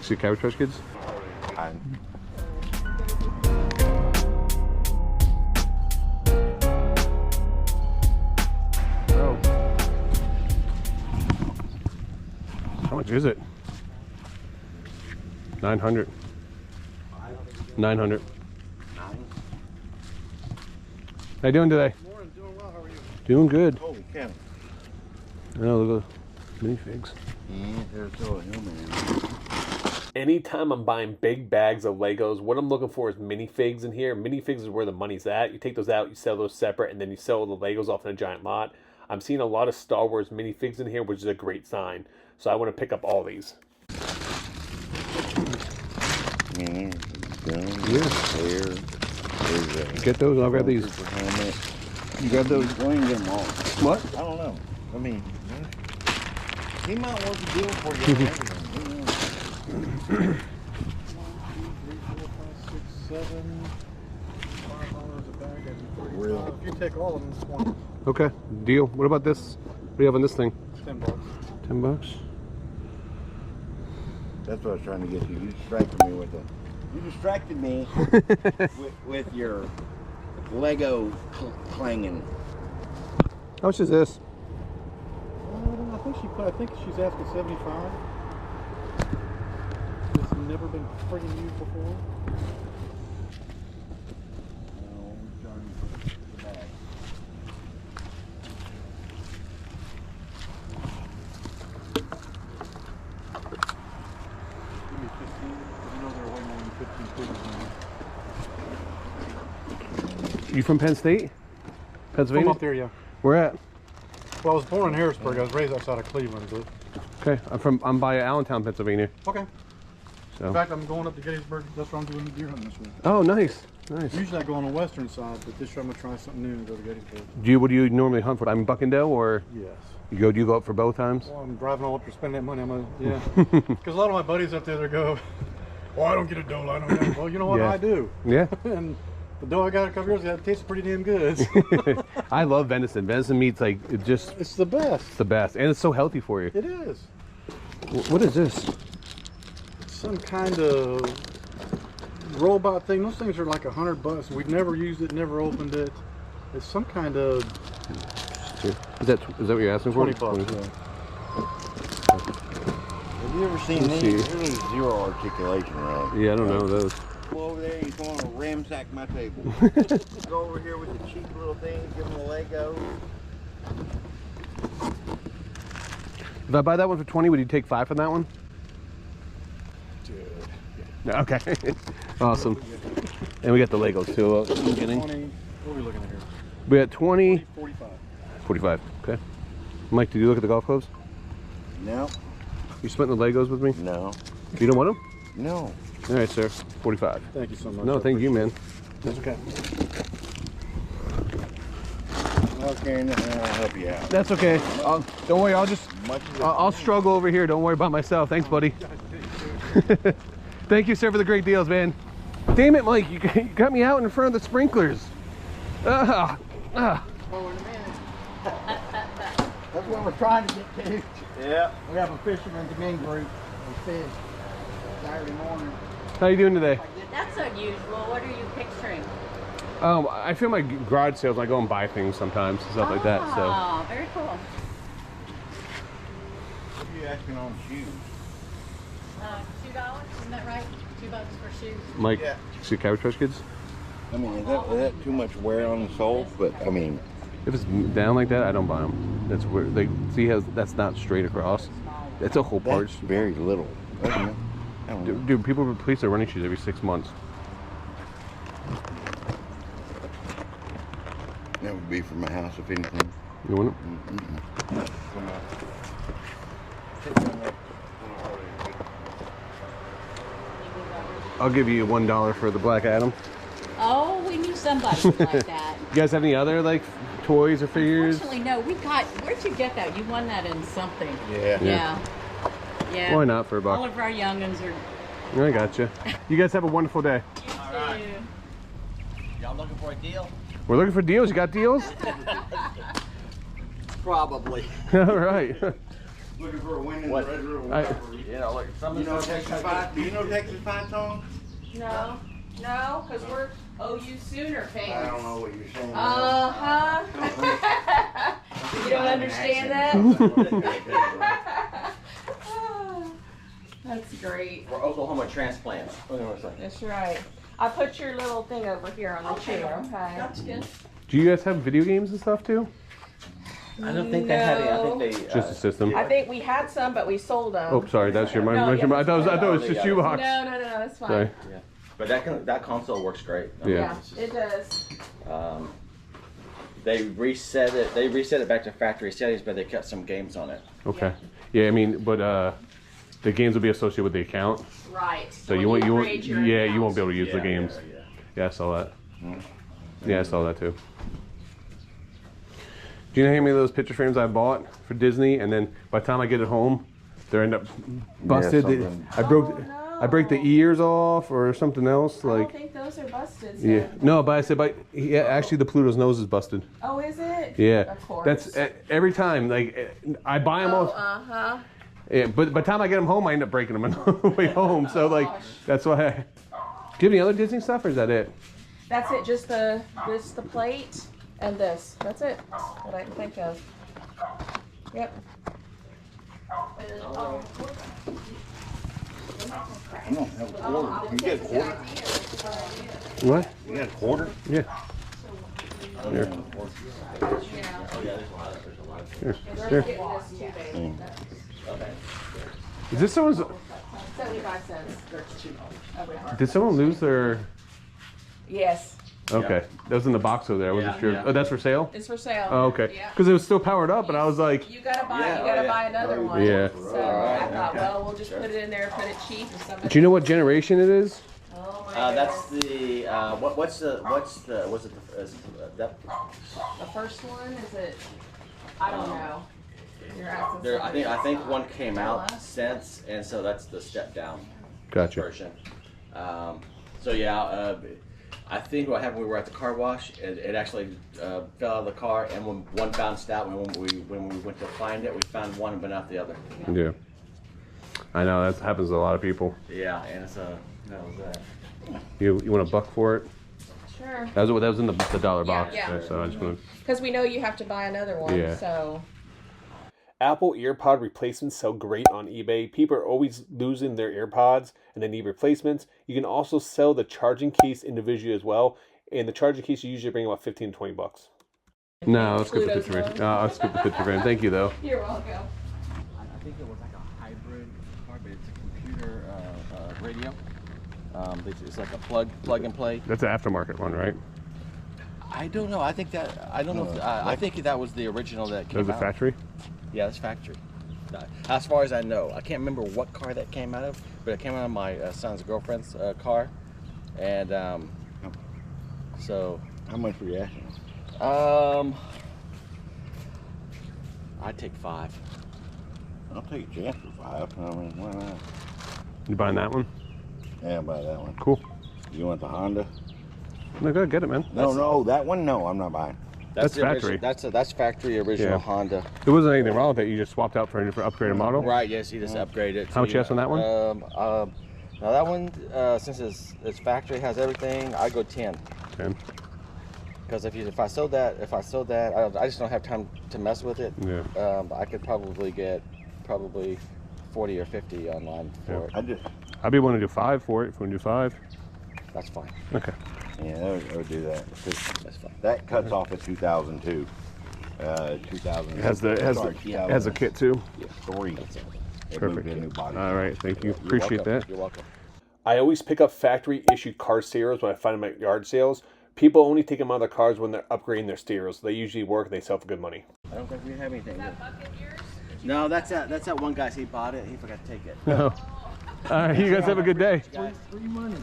See Cabbage Patch Kids? Oh. How much is it? 900. 900. How you doing today? Morning, doing well. How are you? Doing good. Holy cow. Oh, look at the minifigs. Yeah, they're so human. Anytime I'm buying big bags of Legos, what I'm looking for is minifigs in here. Minifigs is where the money's at. You take those out, you sell those separate, and then you sell the Legos off in a giant lot. I'm seeing a lot of Star Wars minifigs in here, which is a great sign. So I want to pick up all these. Yeah. Get those, I'll grab these. You grab those? Go ahead and get them all. What? I don't know. I mean, he might want to deal for you. 1, 2, 3, 4, 5, 6, 7. $5 a bag. Really? If you take all of them, it's 20. Okay, deal. What about this? What do you have on this thing? $10. 10 bucks? That's what I was trying to get you. You distracted me with it. You distracted me with your Lego clanging. How much is this? I think she's asking 75. It's never been friggin' used before. You from Penn State? Pennsylvania? From up there, yeah. Where at? Well, I was born in Harrisburg. I was raised outside of Cleveland, but... Okay, I'm by Allentown, Pennsylvania. Okay. So. In fact, I'm going up to Gettysburg. That's what I'm doing deer hunting this week. Oh, nice, nice. Usually I go on the western side, but this year I'm gonna try something new and go to Gettysburg. What do you normally hunt for? I'm Buckendale, or? Yes. Do you go up for both times? Well, I'm driving all up to spend that money. I'm gonna, yeah. Because a lot of my buddies up there, they go, "Well, I don't get a doe. I don't get a..." Well, you know what? Yeah. I do. Yeah. And the doe I got a couple years ago, it tasted pretty damn good. I love venison. Venison meat's like, It's the best. It's the best, and it's so healthy for you. It is. What is this? It's some kind of robot thing. Those things are like $100. We've never used it, never opened it. It's some kind of... Is that what you're asking for? 20 bucks. Yeah. Have you ever seen these? There's really zero articulation, right? Yeah, I don't know those. Go over there, you want to ramsack my table. Go over here with the cheap little things, give them a Lego. If I buy that one for 20, would you take 5 for that one? Dude. No, okay. Awesome. And we got the Legos too. I'm kidding. 20, what are we looking at here? We got 20. 45. 45. Okay. Mike, did you look at the golf clubs? No. You splitting the Legos with me? No. You don't want them? No. All right, sir. 45. Thank you so much. No, thank you, man. That's okay. Okay, and I'll help you out. That's okay. Don't worry. I'll struggle over here. Don't worry about myself. Thanks, buddy. Thank you, sir, for the great deals, man. Damn it, Mike. You got me out in front of the sprinklers. Oh, wait a minute. That's what we're trying to get to. Yeah. We have a fisherman's men group. We fish Saturday morning. How you doing today? That's unusual. What are you picturing? I feel my garage sales. I go and buy things sometimes, stuff like that. So. Oh, very cool. What are you asking on shoes? $2, isn't that right? $2 for shoes. Mike, Yeah. see Cabbage Patch Kids? I mean, is that too much wear on the sole? But I mean, If it's down like that, I don't buy them. That's where they see how that's not straight across. That's a whole part. that's very little. I don't know. Dude, people replace their running shoes every 6 months. That would be for my house, if anything. You want it? I'll give you $1 for the Black Adam. Oh, we knew somebody like that. You guys have any other like toys or figures? Unfortunately, no. We got. Where'd you get that? You won that in something. Yeah. Yeah. Yeah. Why not for a buck? All of our youngins are. I gotcha. You guys have a wonderful day. All right. Y'all looking for a deal? We're looking for deals. You got deals? Probably. All right. Looking for a win in What? the Red River. You know, like some You of know the Texas Fight? Do you know Texas Fight song? No, no, because we're OU Sooner fans. I don't know what you're saying. Uh-huh. You don't understand that? That's great. We're Oklahoma transplants. That's right. I put your little thing over here on the chair, okay? That's good. Do you guys have video games and stuff too? I don't think they had it. I think they Just a system. I think we had some, but we sold them. Oh, sorry, that's your No, mind. yeah. I thought it was just you No, box. no, that's fine. Sorry. Yeah. But that console works great. I mean, Yeah. it's just, It does. they reset it. They reset it back to factory settings, but they kept some games on it. Okay. Yeah, I mean, but the games will be associated with the account, Right. so you won't create your you account. won't be able to use the games. Yeah, I saw that. Yeah, I saw that too. Do you know how many of those picture frames I bought for Disney, and then by the time I get it home, they end up busted? something. I broke. Oh, no. I break the ears off or something else. I Like, don't think those are busted. So. yeah, no, but I said, yeah, actually, the Pluto's nose is busted. Oh, is it? Yeah, Of course. that's every time. Like, I buy them all. Uh-huh. Yeah, but by the time I get them home, I end up breaking them on the way home. So like, that's why. Do you have any other Disney stuff, or is that it? That's it. Just the plate and this. That's it. What I can think of. Yep. I don't have a quarter. You get a quarter? What? You got a quarter? Yeah. Here. Here. Here. Is this someone's? 75 cents. Did someone lose their? Yes. Okay, that was in the box over there. I wasn't Yeah. sure. Yeah. Oh, that's for sale. It's for sale. Oh, okay. Yeah. Because it was still powered up, and I was like, You gotta buy. Yeah, You gotta oh, yeah. buy another one. Yeah. So I thought, well, we'll just put it in there, put it cheap, and somebody. do you know what generation it is? Oh my That's goodness. the what's it that The first one is it? I don't know. You're asking. there somebody I think else. one came out Us? since, and so that's the step down Gotcha. version. So yeah, I think what happened, we were at the car wash, it actually fell out of the car, and when one bounced out, when we went to find it, we found one but not the other. Yeah. I know that happens to a lot of people. Yeah, and it's that was that. You want $1 for it? Sure. That was in the dollar Yeah, box. yeah. So I just want Because we know you have to buy another one. Yeah. So. Apple EarPod replacements sell great on eBay. People are always losing their EarPods and they need replacements. You can also sell the charging case individually as well. And the charging case you usually bring about $15 to $20. No, let's skip the Pluto's picture frame. nose. I'll skip the picture frame. Thank you though. You're welcome. I think it was like a hybrid car, but it's a computer radio. It's like a plug and play. That's an aftermarket one, right? I don't know. I think that I don't know. If, I think that was the original that That came was a out. factory. Yeah, it's factory. As far as I know, I can't remember what car that came out of, but it came out of my son's girlfriend's car, and so. How much were you asking? I'd take 5. I'll take a chance for 5. I mean, why not? You buying that one? Yeah, I'll buy that one. Cool. You want the Honda? No, go get it, man. No, that one, no, I'm not buying. That's the factory. Original, that's factory original Yeah. Honda. There wasn't anything wrong with it. You just swapped out for a different upgraded model. Right. Yes, you just upgrade it. How much you ask on that one? Now that one, since it's factory, has everything. I go 10. 10. Because if I sold that, I just don't have time to mess with it. Yeah. I could probably get 40 or 50 online for it. I'd be willing to do 5 for it if we can do 5. That's fine. Okay. Yeah, I would do that. That's fine. That cuts off at 2002. 2000. It has the kit too. 3. It moved Perfect. to a new body. All right, thank you. You're Appreciate welcome. that. You're welcome. I always pick up factory issued car stereos when I find them at yard sales. People only take them out of their cars when they're upgrading their stereos. They usually work and they sell for good money. I don't think we have anything. No, that's that one guy. He bought it. He forgot to take it. No. All right, you guys have a good day. Free money.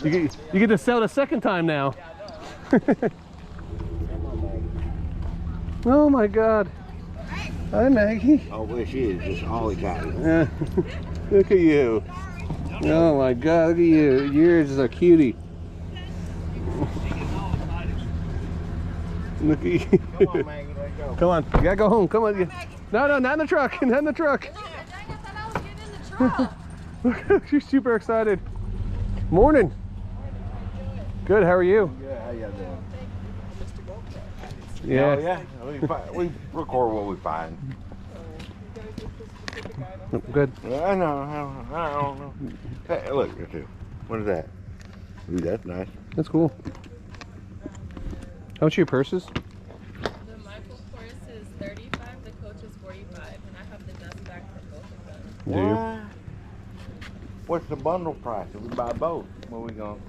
You get to sell the second time now. Oh my God. Hi Maggie. Oh, well, she is just all Italian. Yeah. Look at you. Oh my God, look at you. You're just a cutie. Look at you. Come on, Maggie, let's go. Come on, you gotta go home. Come on. No, not in the truck. Not in the truck. Dang, I thought I was getting in the truck. She's super excited. Morning. Good. How are you? Yeah, how y'all doing? Yeah. Oh, yeah. We record what we find. Good. I know. I don't know. Hey, look, what is that? Ooh, that's nice. That's cool. How much are your purses? The Michael Kors is 35, the Coach is 45, and I have the dust bag for both of them. Do you? What? What's the bundle price if we buy both? Where we going?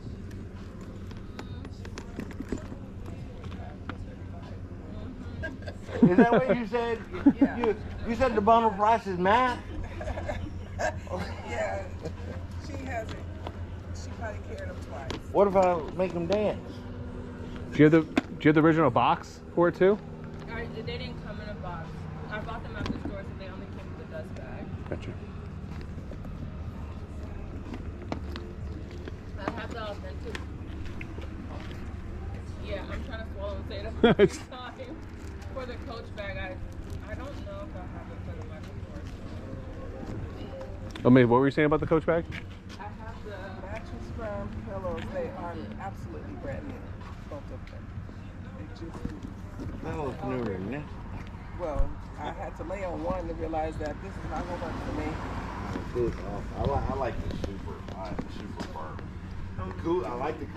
Is that what you said? You said the bundle price is math? Yeah, she hasn't. She probably carried them twice. What if I make them dance? Do you have the original box for it too? They didn't come in a box. I bought them at the store, so they only came with the dust bag. Gotcha. I have the authentic. Yeah, I'm trying to swallow and say it at It's- the same time. For the Coach bag, I don't know if I have it for the Michael Kors. Oh, maybe what were you saying about the Coach bag? I have the mattress from Pillows. They are absolutely brand new. Both of them. They just, That looks newer than that. well, I had to lay on one to realize that this is not going to work for me. I like the super. I like the super fur. Cool. I like the. Do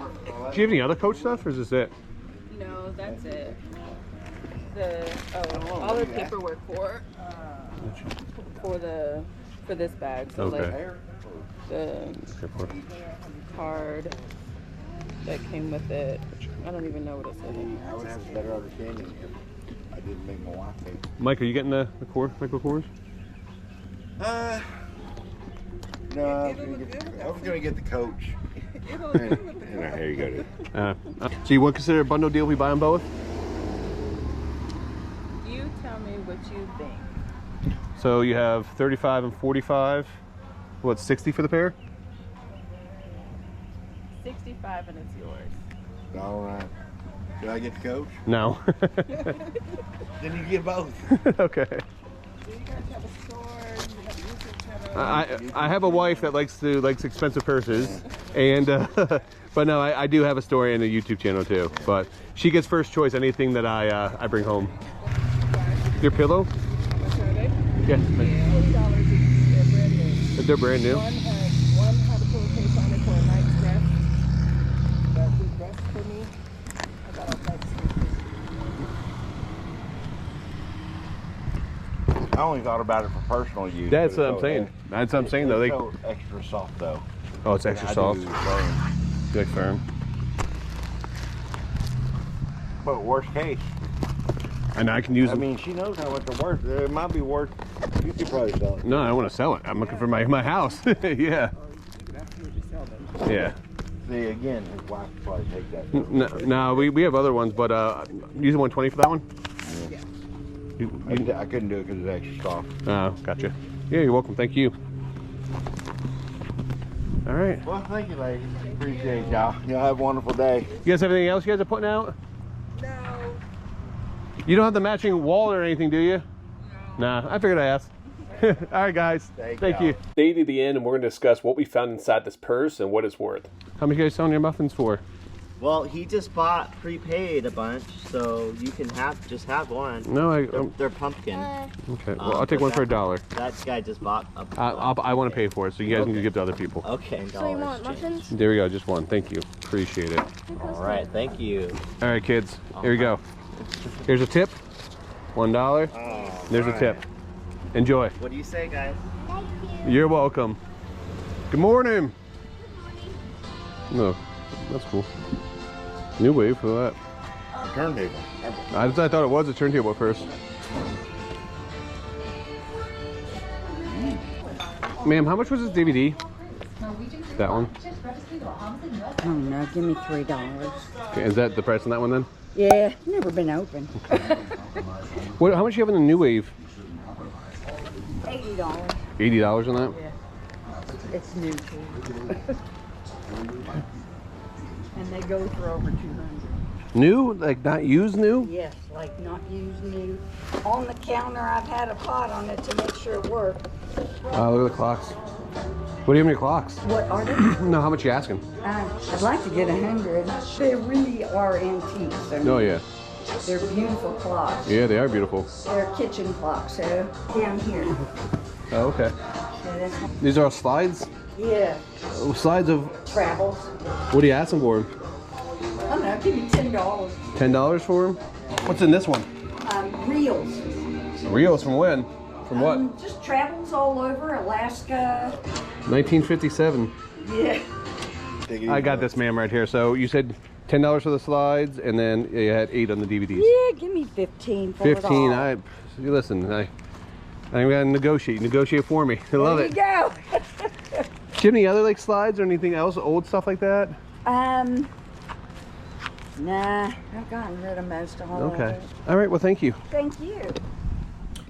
you have any other Coach stuff, or is this it? No, that's it. All the paperwork for this bag. So Okay. like the card that came with it. I don't even know what it said in here. I would have a better understanding if I didn't make my wife pay. Mike, are you getting the Michael Kors? No, I It'll look good with that. was gonna get the Coach. It'll look good with the And here you go, dude. So you would consider a bundle deal if we buy them both? You tell me what you think. So you have 35 and 45. What, 60 for the pair? 65 and it's yours. All right. Do I get the Coach? No. Then you get both. Okay. Do you guys have a store? You have a YouTube channel? I have a wife that likes expensive purses, and but no, I do have a story and a YouTube channel too. But she gets first choice anything that I bring home. Your pillow? How much are they? Yeah. $40 each. They're brand new. They're brand new. One had a pillowcase on it for a night's rest. That did rest for me. I got all night sleep. I only thought about it for personal use. That's but what I'm it's saying. That's what I'm saying though. It's They, so extra soft though. oh, it's extra I do soft. the same. Like firm. But worst case, And I can use I them. mean, she knows how much they're worth. It might be worth. You could probably sell it. No, I don't want to sell it. I'm looking for my house. Yeah. You can absolutely sell them. Yeah. See, again, his wife would probably take that. No, we have other ones, but using 120 for that one. I couldn't do it because it's extra soft. Oh, gotcha. Yeah, you're welcome. Thank you. All right. Well, thank you, ladies. Appreciate y'all. Y'all have a wonderful day. You guys have anything else you guys are putting out? No. You don't have the matching wallet or anything, do you? No. Nah, I figured I'd ask. All right, guys. Thank you. Stay to the end, and we're going to discuss what we found inside this purse and what it's worth. How much are you guys selling your muffins for? Well, he just bought prepaid a bunch, so you can just have one. No, They're pumpkin. okay. Well, I'll take one for $1. That guy just bought a I want to pay for it, so you guys can give to other people. Okay, So you want muffins? There we go. Just one. Thank you. Appreciate it. All right, thank you. All right, kids. Here we go. Here's a tip. $1. There's a tip. Enjoy. What do you say, guys? You're welcome. Good morning. No, that's cool. New wave for that. A turntable. I thought it was a turntable at first. Ma'am, how much was this DVD? That one? I don't know, give me $3. Okay, is that the price on that one then? Yeah, never been open. What? How much do you have in the new wave? $80. $80 on that? Yeah. It's new too. And they go for over 200. New? Like not used new? Yes, like not used new. On the counter, I've had a pot on it to make sure it worked. Oh, look at the clocks. What do you have in your clocks? What are they? No, how much you asking? I'd like to get 100. They really are antiques. I mean, Oh, yeah. they're beautiful clocks. Yeah, they are beautiful. They're kitchen clocks, so down here. Oh, okay. So that's, These are slides? yeah, Oh, slides of... travels. What are you asking for them? I don't know, give me $10. $10 for them? What's in this one? Reels. Reels from when? From what? Just travels all over Alaska. 1957. Yeah. I got this, ma'am, right here. So you said $10 for the slides, and then you had 8 on the DVDs. Yeah, give me 15 for 15. it all. You listen. I'm gonna negotiate. Negotiate for me. I love it. There you go. Do you have any other like slides or anything else, old stuff like that? Nah, I've gotten rid of most of all of Okay. it. All right. Well, thank you. Thank you.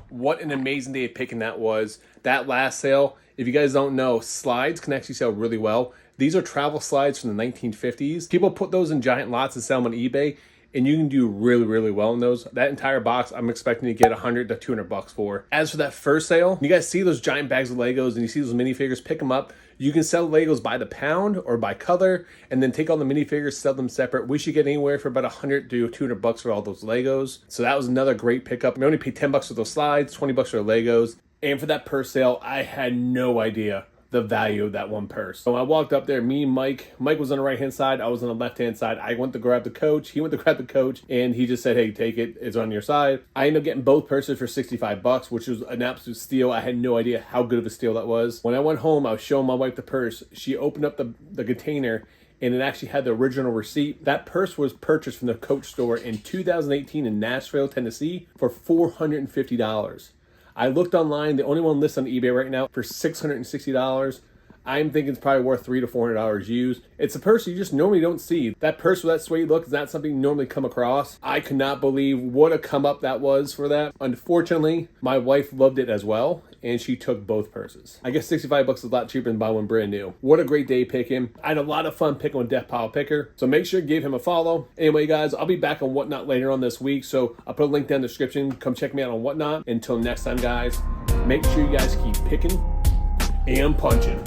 What an amazing day of picking that was. That last sale, if you guys don't know, slides can actually sell really well. These are travel slides from the 1950s. People put those in giant lots and sell them on eBay, and you can do really, really well in those. That entire box, I'm expecting to get 100 to 200 bucks for. As for that first sale, you guys see those giant bags of Legos and you see those minifigures, pick them up. You can sell Legos by the pound or by color, and then take all the minifigures, sell them separate. We should get anywhere for about 100 to 200 bucks for all those Legos. So that was another great pickup. We only paid 10 bucks for those slides, 20 bucks for the Legos. And for that purse sale, I had no idea the value of that one purse. So I walked up there, me and Mike was on the right hand side, I was on the left hand side. I went to grab the coach, he went to grab the coach, and he just said, hey, take it, it's on your side. I ended up getting both purses for 65 bucks, which was an absolute steal. I had no idea how good of a steal that was. When I went home, I was showing my wife the purse. She opened up the container, and it actually had the original receipt. That purse was purchased from the Coach store in 2018 in Nashville, Tennessee for $450. I looked online, the only one listed on eBay right now for $660. I'm thinking it's probably worth $300 to $400 used. It's a purse you just normally don't see. That purse with that suede look is not something you normally come across. I could not believe what a come up that was for that. Unfortunately, my wife loved it as well, and she took both purses. I guess 65 bucks is a lot cheaper than buying one brand new. What a great day picking. I had a lot of fun picking with Death Pile Picker, so make sure to give him a follow. Anyway, guys, I'll be back on Whatnot later on this week, so I'll put a link down in the description. Come check me out on Whatnot. Until next time, guys, make sure you guys keep picking and punching.